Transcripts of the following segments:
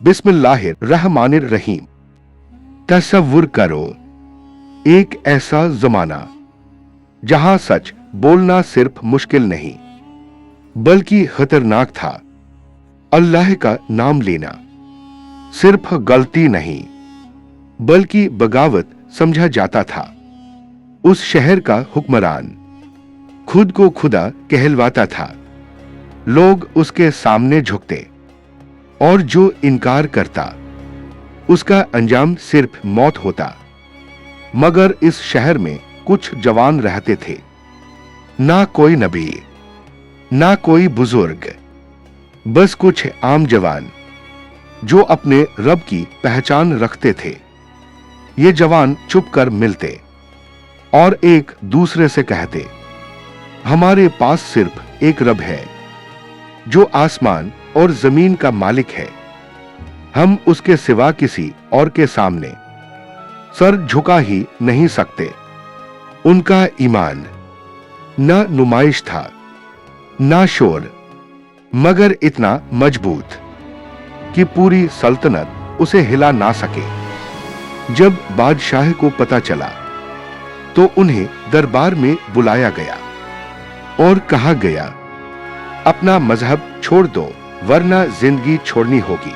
बिस्मिल्लाहिर्रहमानिर्रहीम। तसव्वुर करो एक ऐसा जमाना जहां सच बोलना सिर्फ मुश्किल नहीं बल्कि खतरनाक था। अल्लाह का नाम लेना सिर्फ गलती नहीं बल्कि बगावत समझा जाता था। उस शहर का हुक्मरान खुद को खुदा कहलवाता था। लोग उसके सामने झुकते और जो इनकार करता उसका अंजाम सिर्फ मौत होता। मगर इस शहर में कुछ जवान रहते थे, ना कोई नबी ना कोई बुजुर्ग, बस कुछ आम जवान जो अपने रब की पहचान रखते थे। ये जवान चुप कर मिलते और एक दूसरे से कहते, हमारे पास सिर्फ एक रब है जो आसमान और जमीन का मालिक है। हम उसके सिवा किसी और के सामने सर झुका ही नहीं सकते। उनका ईमान न नुमाइश था ना शोर, मगर इतना मजबूत कि पूरी सल्तनत उसे हिला ना सके। जब बादशाह को पता चला तो उन्हें दरबार में बुलाया गया और कहा गया, अपना मजहब छोड़ दो वरना जिंदगी छोड़नी होगी।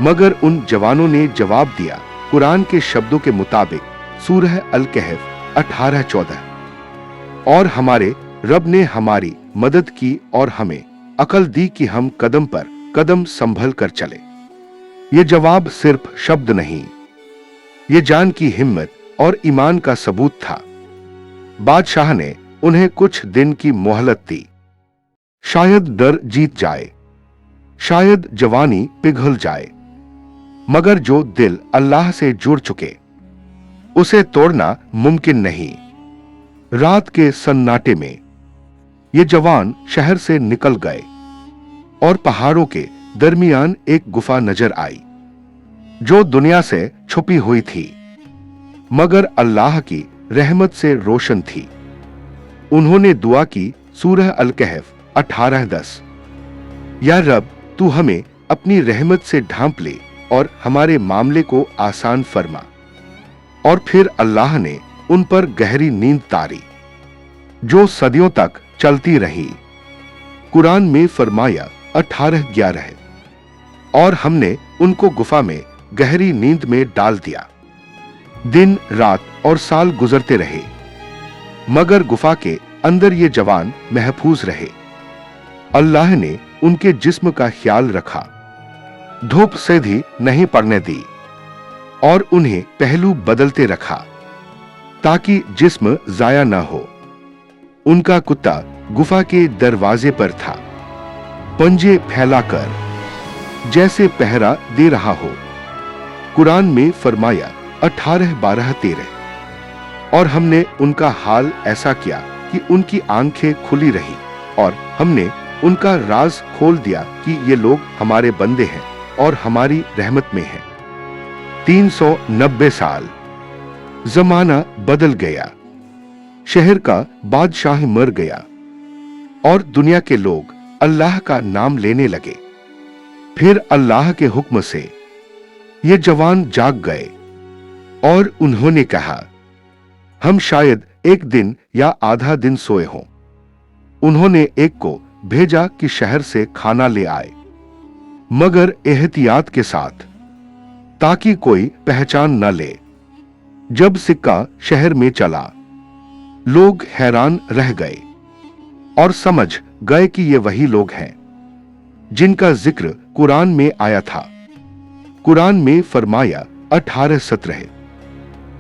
मगर उन जवानों ने जवाब दिया, कुरान के शब्दों के मुताबिक सूरह अल-कहफ 18-14, और हमारे रब ने हमारी मदद की और हमें अकल दी कि हम कदम पर कदम संभल कर चले। ये जवाब सिर्फ शब्द नहीं, ये जान की हिम्मत और ईमान का सबूत था। बादशाह ने उन्हें कुछ दिन की मोहलत दी। शायद डर जीत जाए, शायद जवानी पिघल जाए, मगर जो दिल अल्लाह से जुड़ चुके उसे तोड़ना मुमकिन नहीं। रात के सन्नाटे में ये जवान शहर से निकल गए और पहाड़ों के दरमियान एक गुफा नजर आई जो दुनिया से छुपी हुई थी मगर अल्लाह की रहमत से रोशन थी। उन्होंने दुआ की, सूरह अल-कहफ 18-10, या रब तू हमें अपनी रहमत से ढांप ले और हमारे मामले को आसान फरमा। और फिर अल्लाह ने उन पर गहरी नींद तारी जो सदियों तक चलती रही। कुरान में फरमाया 18-11 है, और हमने उनको गुफा में गहरी नींद में डाल दिया। दिन रात और साल गुजरते रहे मगर गुफा के अंदर ये जवान महफूज रहे। अल्लाह ने उनके जिस्म का ख्याल रखा, धूप सीधी नहीं पड़ने दी और उन्हें पहलू बदलते रखा ताकि जिस्म जाया ना हो। उनका कुत्ता गुफा के दरवाजे पर था, पंजे फैलाकर जैसे पहरा दे रहा हो। कुरान में फरमाया 18-12-13, और हमने उनका हाल ऐसा किया कि उनकी आंखें खुली रही और हमने उनका राज खोल दिया कि ये लोग हमारे बंदे हैं और हमारी रहमत में हैं। 390 साल जमाना बदल गया, शहर का बादशाह मर गया और दुनिया के लोग अल्लाह का नाम लेने लगे। फिर अल्लाह के हुक्म से ये जवान जाग गए और उन्होंने कहा, हम शायद एक दिन या आधा दिन सोए हों। उन्होंने एक को भेजा कि शहर से खाना ले आए, मगर एहतियात के साथ ताकि कोई पहचान न ले। जब सिक्का शहर में चला, लोग हैरान रह गए और समझ गए कि ये वही लोग हैं जिनका जिक्र कुरान में आया था। कुरान में फरमाया 18-17,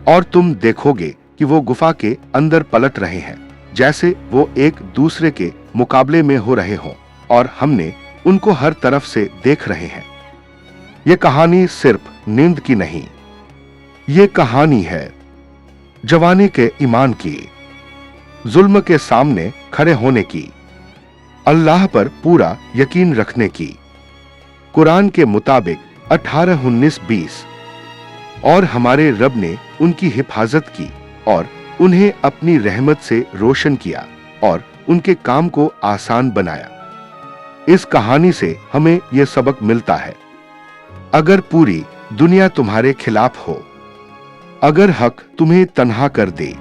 और तुम देखोगे कि वो गुफा के अंदर पलट रहे हैं जैसे वो एक दूसरे के मुकाबले में हो रहे हों, और हमने उनको हर तरफ से देख रहे हैं। ये कहानी सिर्फ नींद की नहीं, ये कहानी है जवानी के ईमान की, जुल्म के सामने खड़े होने की, अल्लाह पर पूरा यकीन रखने की। कुरान के मुताबिक 18-19-20, और हमारे रब ने उनकी हिफाजत की और उन्हें अपनी रहमत से रोशन किया और उनके काम को आसान बनाया। इस कहानी से हमें यह सबक मिलता है, अगर पूरी दुनिया तुम्हारे खिलाफ हो, अगर हक तुम्हें तन्हा कर दे,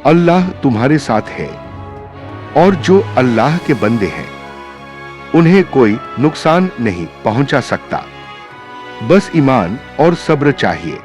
अल्लाह तुम्हारे साथ है। और जो अल्लाह के बंदे हैं उन्हें कोई नुकसान नहीं पहुंचा सकता। बस ईमान और सब्र चाहिए।